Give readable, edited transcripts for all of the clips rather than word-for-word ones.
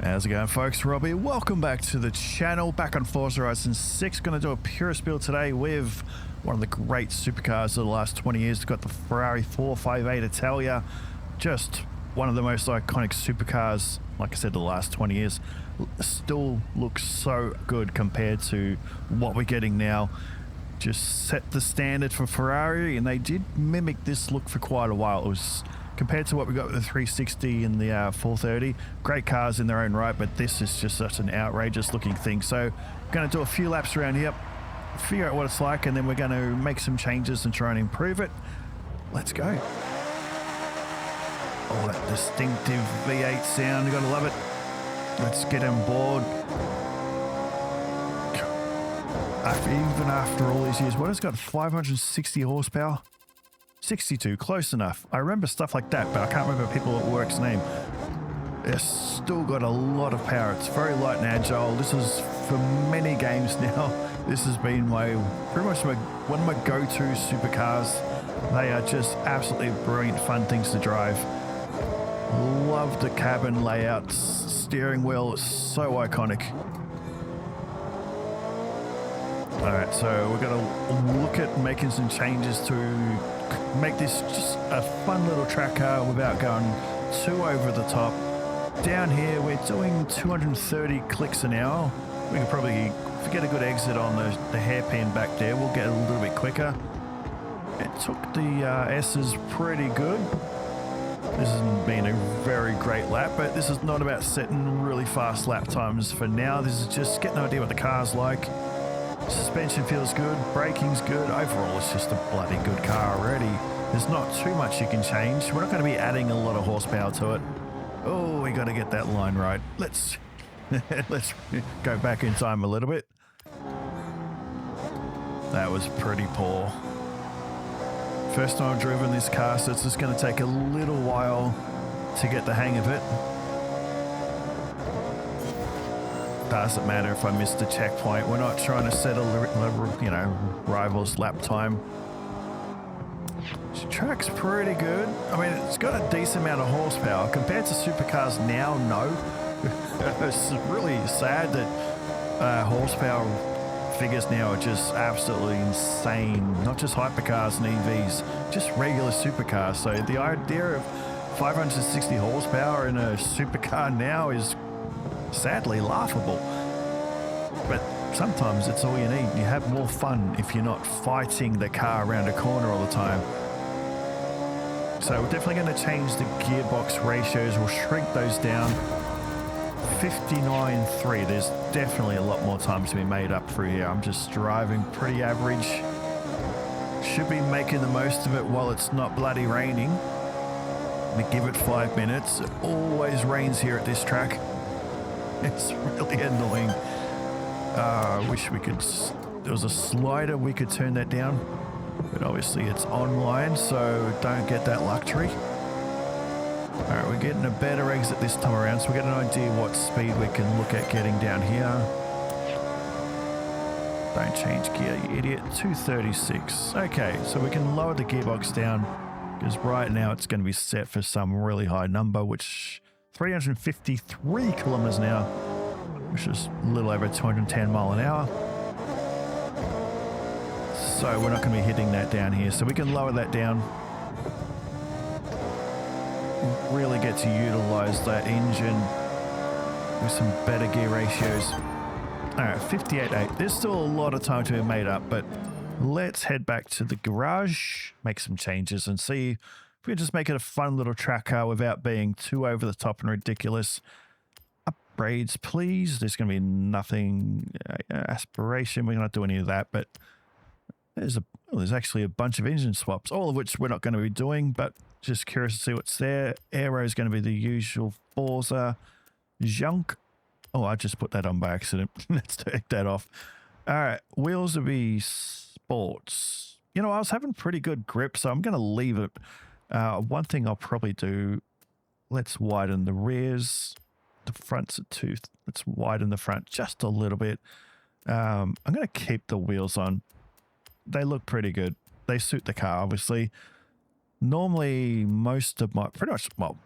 How's it going, folks? Robbie, welcome back to the channel. Back on Forza Horizon 6. Going to do a Purist build today with one of the great supercars of the last 20 years. We've got the Ferrari 458 Italia. Just one of the most iconic supercars, like I said, the last 20 years. Still looks so good compared to what we're getting now. Just set the standard for Ferrari, and they did mimic this look for quite a while. It was compared to what we got with the 360 and the 430, great cars in their own right, but this is just such an outrageous looking thing. So I'm going to do a few laps around here, figure out what it's like, and then we're going to make some changes and try and improve it. Let's go. Oh, that distinctive V8 sound, you got to love it. Let's get on board. Even after all these years, what has got 560 horsepower? 62, close enough. I remember stuff like that, but I can't remember people at work's name. It's still got a lot of power. It's very light and agile. This is, for many games now, this has been pretty much one of my go-to supercars. They are just absolutely brilliant, fun things to drive. Love the cabin layout. Steering wheel is so iconic. Alright, so we're going to look at making some changes to make this just a fun little track car without going too over the top. Down here, we're doing 230 clicks an hour. We can probably, if we get a good exit on the hairpin back there, we'll get a little bit quicker. It took the S's pretty good. This hasn't been a very great lap, but this is not about setting really fast lap times for now. This is just getting an idea what the car's like. Suspension feels good, braking's good. Overall, it's just a bloody good car already. There's not too much you can change. We're not going to be adding a lot of horsepower to it. Oh, we got to get that line right. Let's go back in time a little bit. That was pretty poor. First time I've driven this car, so it's just going to take a little while to get the hang of it. Doesn't matter if I missed a checkpoint. We're not trying to set a rival's lap time. This track's pretty good. I mean, it's got a decent amount of horsepower compared to supercars now. No, it's really sad that horsepower figures now are just absolutely insane. Not just hypercars and EVs, just regular supercars. So the idea of 560 horsepower in a supercar now is sadly laughable, but sometimes it's all you need. You have more fun if you're not fighting the car around a corner all the time. So we're definitely going to change the gearbox ratios. We'll shrink those down. 59.3. There's definitely a lot more time to be made up through here. I'm just driving pretty average. Should be making the most of it while it's not bloody raining. I'm gonna give it 5 minutes. It always rains here at this track. It's really annoying. I wish we could, there was a slider, we could turn that down, but obviously it's online, so don't get that luxury. All right, we're getting a better exit this time around, so we get an idea what speed we can look at getting down here. Don't change gear, you idiot. 236. Okay, so we can lower the gearbox down, because right now it's going to be set for some really high number, which 353 kilometers an hour, which is a little over 210 mile an hour. So we're not going to be hitting that down here. So we can lower that down. Really get to utilize that engine with some better gear ratios. All right, 58.8. There's still a lot of time to be made up, but let's head back to the garage, make some changes, and see we can just make it a fun little track car without being too over the top and ridiculous. Upgrades, please. There's going to be nothing aspiration. We're not doing any of that, but there's actually a bunch of engine swaps, all of which we're not going to be doing, but just curious to see what's there. Aero is going to be the usual Forza junk. Oh, I just put that on by accident. Let's take that off. All right, wheels will be sports. You know, I was having pretty good grip, so I'm going to leave it. One thing I'll probably do, let's widen the rears. The front's at 2. Let's widen the front just a little bit. I'm going to keep the wheels on. They look pretty good. They suit the car, obviously. Normally, most of my, pretty much, well,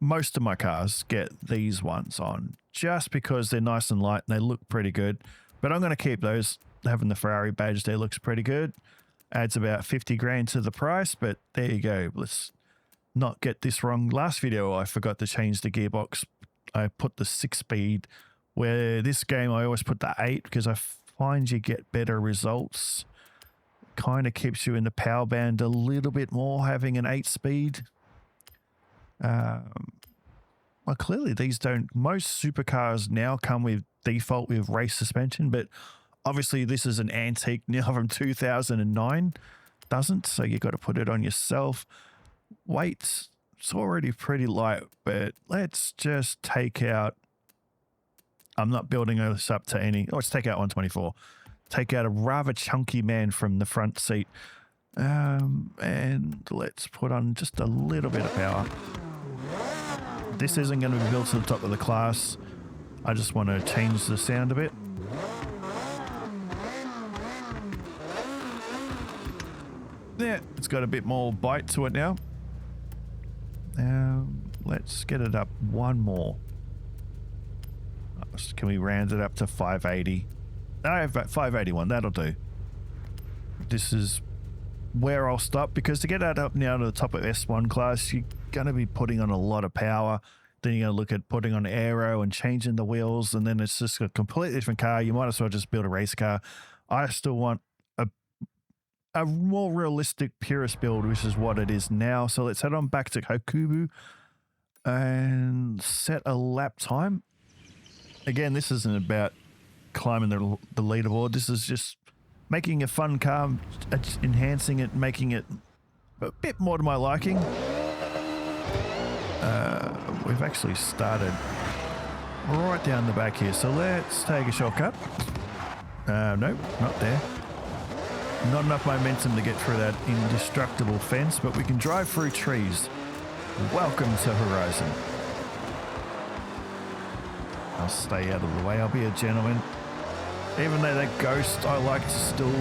most of my cars get these ones on just because they're nice and light and they look pretty good. But I'm going to keep those. Having the Ferrari badge there looks pretty good. Adds about 50 grand to the price, but there you go. Let's not get this wrong. Last video, I forgot to change the gearbox. I put the 6-speed, where this game I always put the 8 because I find you get better results. Kind of keeps you in the power band a little bit more having an 8-speed. Well, clearly these don't. Most supercars now come with default with race suspension, but obviously this is an antique now from 2009. Doesn't, so you got to put it on yourself. Weight, it's already pretty light, but let's just take out. I'm not building this up to any. Let's take out 124. Take out a rather chunky man from the front seat. And let's put on just a little bit of power. This isn't going to be built to the top of the class. I just want to change the sound a bit. Yeah, it's got a bit more bite to it now. Let's get it up one more. Can we round it up to 580? I have 581, that'll do. This is where I'll stop, because to get that up now to the top of S1 class, you're going to be putting on a lot of power. Then you're going to look at putting on aero and changing the wheels, and then it's just a completely different car. You might as well just build a race car. I still want a more realistic Purist build, which is what it is now. So let's head on back to Hakubu and set a lap time. Again, this isn't about climbing the leaderboard. This is just making a fun car, enhancing it, making it a bit more to my liking. We've actually started right down the back here, so let's take a shortcut. Nope, not there. Not enough momentum to get through that indestructible fence, but we can drive through trees. Welcome to Horizon. I'll stay out of the way. I'll be a gentleman. Even though that ghost, I like to still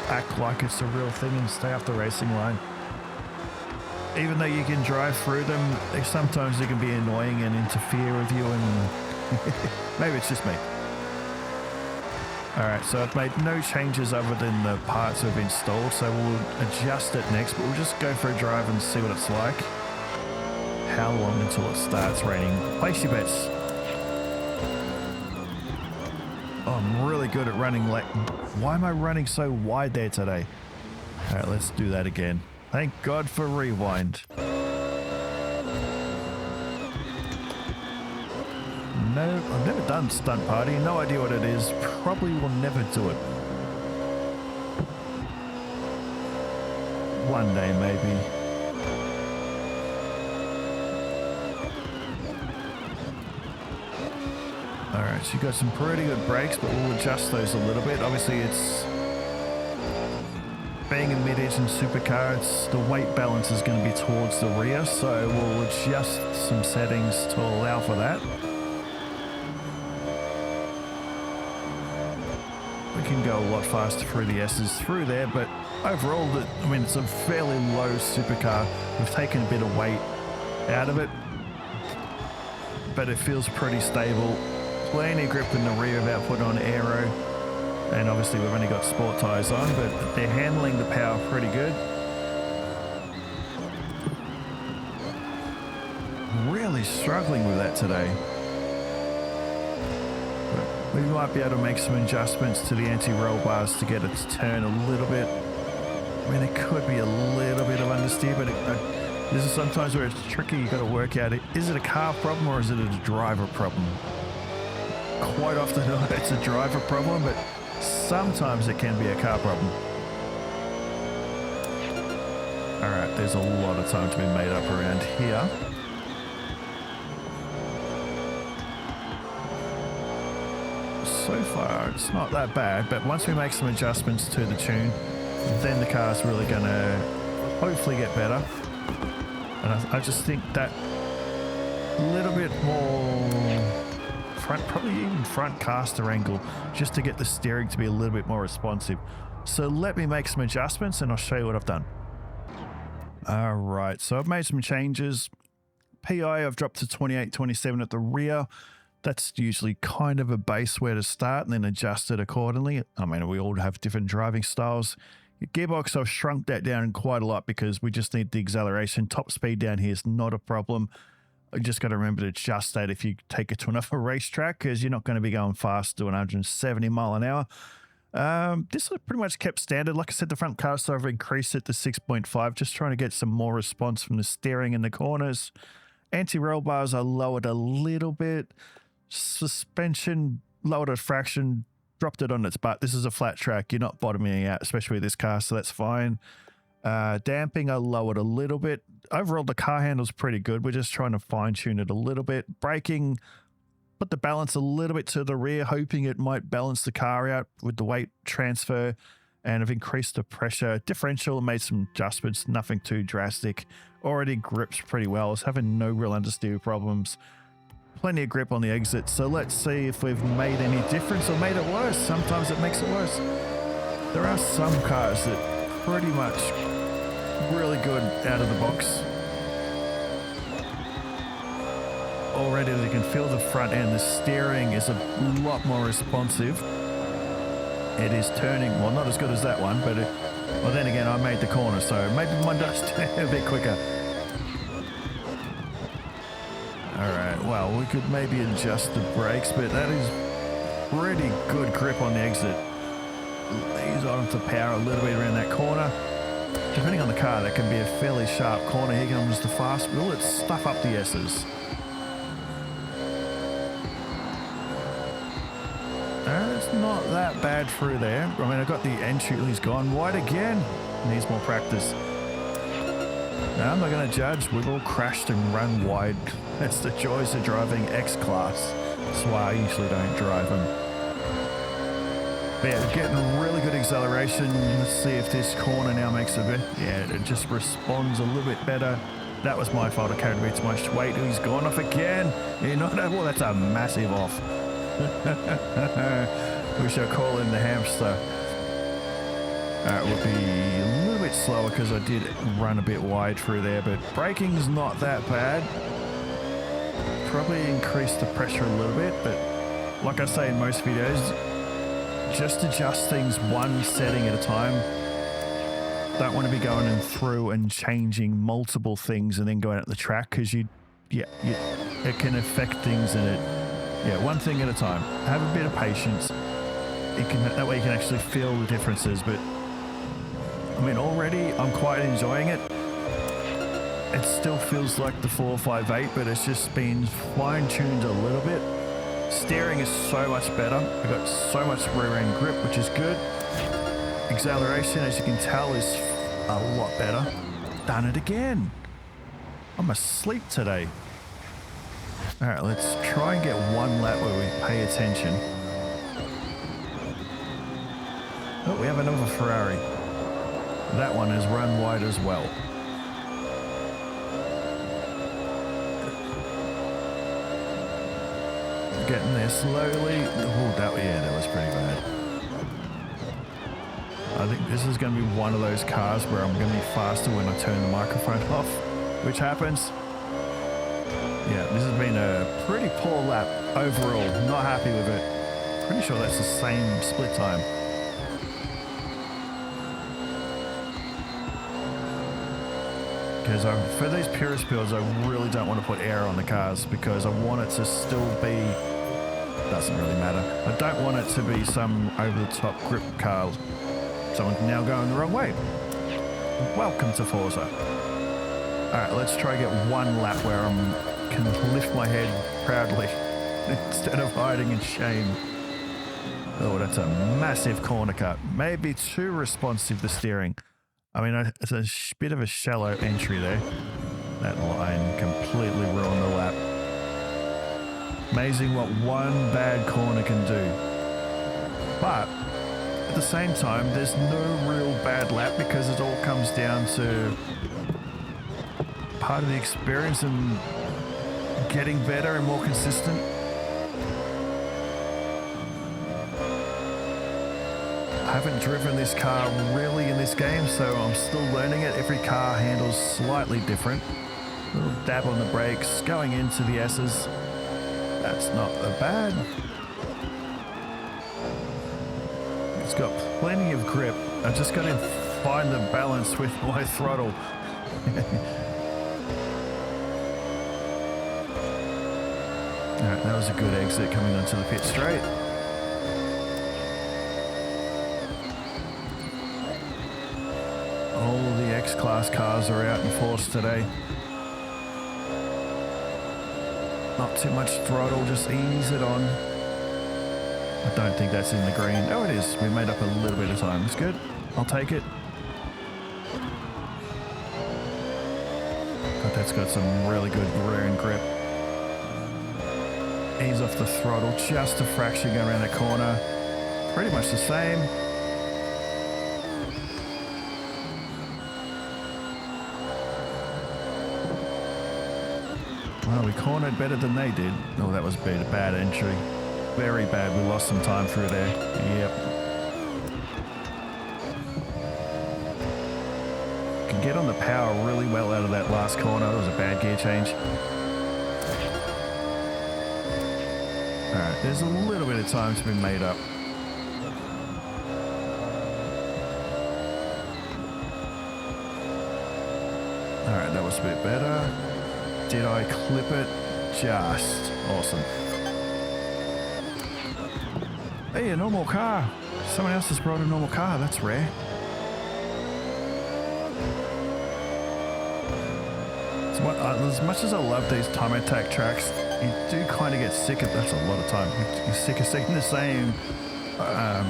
act like it's a real thing and stay off the racing line. Even though you can drive through them, sometimes they can be annoying and interfere with you, and maybe it's just me. Alright, so I've made no changes other than the parts we've installed, so we'll adjust it next, but we'll just go for a drive and see what it's like. How long until it starts raining? Place your bets. Oh, I'm really good at running late. Why am I running so wide there today? Alright, let's do that again. Thank God for rewind. No, I've never done stunt party. No idea what it is. Probably will never do it. One day, maybe. Alright, so you've got some pretty good brakes, but we'll adjust those a little bit. Obviously, it's being a mid-engine supercar, the weight balance is going to be towards the rear, so we'll adjust some settings to allow for that. We can go a lot faster through the S's through there, but overall, I mean, it's a fairly low supercar. We've taken a bit of weight out of it, but it feels pretty stable. Plenty of grip in the rear without putting on aero. And obviously we've only got sport tyres on, but they're handling the power pretty good. Really struggling with that today. But we might be able to make some adjustments to the anti-roll bars to get it to turn a little bit. I mean, it could be a little bit of understeer, but this is sometimes where it's tricky. You've got to work out, is it a car problem or is it a driver problem? Quite often it's a driver problem, but sometimes it can be a car problem. Alright, there's a lot of time to be made up around here. So far, it's not that bad, but once we make some adjustments to the tune, then the car's really going to hopefully get better. And I just think that little bit more front, probably even front caster angle, just to get the steering to be a little bit more responsive. So let me make some adjustments and I'll show you what I've done. All right, so I've made some changes. PI, I've dropped to 28, 27 at the rear. That's usually kind of a base where to start and then adjust it accordingly. I mean, we all have different driving styles. Your gearbox, I've shrunk that down quite a lot because we just need the acceleration. Top speed down here is not a problem. You just got to remember to adjust that if you take it to another racetrack, because you're not going to be going fast doing 170 mile an hour. This is pretty much kept standard. Like I said, the front caster, I've increased it to 6.5, just trying to get some more response from the steering in the corners. Anti-roll bars are lowered a little bit. Suspension lowered a fraction, dropped it on its butt. This is a flat track. You're not bottoming out, especially with this car, so that's fine. Damping I lowered a little bit. Overall, the car handle's pretty good. We're just trying to fine-tune it a little bit. Braking, put the balance a little bit to the rear, hoping it might balance the car out with the weight transfer, and I've increased the pressure. Differential, made some adjustments, nothing too drastic. Already grips pretty well. I was having no real understeer problems. Plenty of grip on the exit, so let's see if we've made any difference or made it worse. Sometimes it makes it worse. There are some cars that pretty much really good out of the box. Already you can feel the front end. The steering is a lot more responsive. It is turning, well, not as good as that one, but well, then again, I made the corner, so maybe mine does turn a bit quicker. All right, well, we could maybe adjust the brakes, but that is pretty good grip on the exit. Ease on to power a little bit around that corner. Depending on the car, that can be a fairly sharp corner. Here comes the fast wheel. Let's stuff up the S's. It's not that bad through there. I mean, I got the entry. He's gone wide again. Needs more practice. Now, I'm not going to judge. We've all crashed and run wide. That's the joys of driving X-Class. That's why I usually don't drive them. But yeah, getting really good acceleration. Let's see if this corner now makes a bit. Yeah, it just responds a little bit better. That was my fault. I carried a bit too much weight. He's gone off again. You know, well, that's a massive off. We shall call in the hamster. Alright, we'll be a little bit slower because I did run a bit wide through there, but braking's not that bad. Probably increase the pressure a little bit, but like I say in most videos, just adjust things one setting at a time. Don't want to be going in through and changing multiple things and then going at the track, because it can affect things in it. Yeah, one thing at a time. Have a bit of patience. That way you can actually feel the differences. But I mean, already I'm quite enjoying it. It still feels like the 458, but it's just been fine-tuned a little bit. Steering is so much better. I've got so much rear end grip, which is good. Acceleration, as you can tell, is a lot better. Done it again. I'm asleep today. All right, let's try and get one lap where we pay attention. Oh, we have another Ferrari. That one has run wide as well. Getting there slowly. Oh, that was pretty bad. I think this is going to be one of those cars where I'm going to be faster when I turn the microphone off, which happens. Yeah, this has been a pretty poor lap overall. Not happy with it. Pretty sure that's the same split time. Because for these Purist builds, I really don't want to put air on the cars because I want it to still be, doesn't really matter. I don't want it to be some over-the-top grip car. Someone's now going the wrong way. Welcome to Forza. Alright, let's try and get one lap where I can lift my head proudly instead of hiding in shame. Oh, that's a massive corner cut. Maybe too responsive, the steering. I mean, it's a bit of a shallow entry there. That line completely ruined the lap. Amazing what one bad corner can do. But at the same time, there's no real bad lap because it all comes down to part of the experience and getting better and more consistent. I haven't driven this car really in this game, so I'm still learning it. Every car handles slightly different. Little dab on the brakes, going into the S's. That's not bad. It's got plenty of grip. I just got to find the balance with my throttle. Alright, that was a good exit coming onto the pit straight. All the X-Class cars are out in force today. Not too much throttle, just ease it on. I don't think that's in the green. Oh, it is. We made up a little bit of time. It's good. I'll take it. But that's got some really good rear end grip. Ease off the throttle, just a fraction going around the corner. Pretty much the same. Well, we cornered better than they did. Oh, that was a bad entry. Very bad. We lost some time through there. Yep. Can get on the power really well out of that last corner. That was a bad gear change. Alright, there's a little bit of time to be made up. Alright, that was a bit better. Did I clip it? Just awesome. Hey, a normal car. Someone else has brought a normal car. That's rare. As much as I love these time attack tracks, you do kind of get sick of, that's a lot of time. You're sick of seeing the same,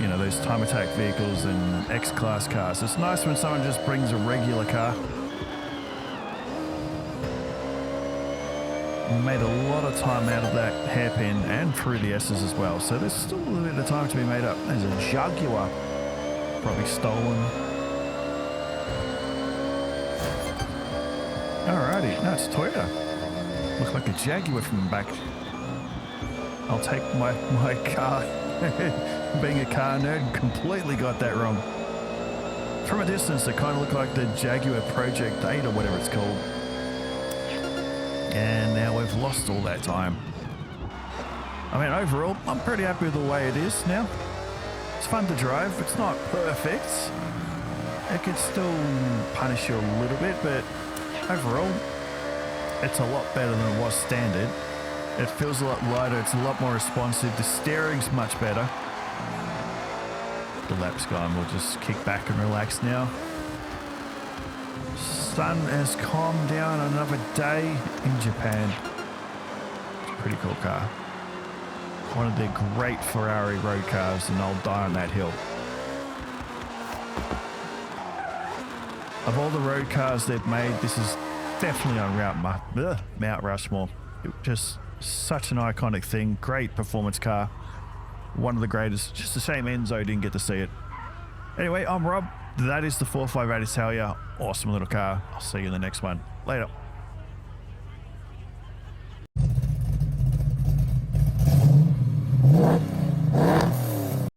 you know, those time attack vehicles and X-Class cars. It's nice when someone just brings a regular car. We made a lot of time out of that hairpin and through the S's as well. So there's still a little bit of time to be made up. There's a Jaguar, probably stolen. Alrighty, no, it's Toyota. Looks like a Jaguar from the back. I'll take my car. Being a car nerd, completely got that wrong. From a distance, it kind of looked like the Jaguar Project 8 or whatever it's called. And now we've lost all that time. I mean, overall, I'm pretty happy with the way it is now. It's fun to drive. It's not perfect. It could still punish you a little bit, but overall, it's a lot better than it was standard. It feels a lot lighter. It's a lot more responsive. The steering's much better. The lap's gone. We'll just kick back and relax now. Sun has calmed down. Another day in Japan. It's a pretty cool car. One of the great Ferrari road cars, and I'll die on that hill. Of all the road cars they've made, this is definitely on Mount Rushmore. Just such an iconic thing. Great performance car. One of the greatest. Just a shame Enzo didn't get to see it. Anyway, I'm Rob. That is the 458 Italia. Awesome little car. I'll see you in the next one. Later.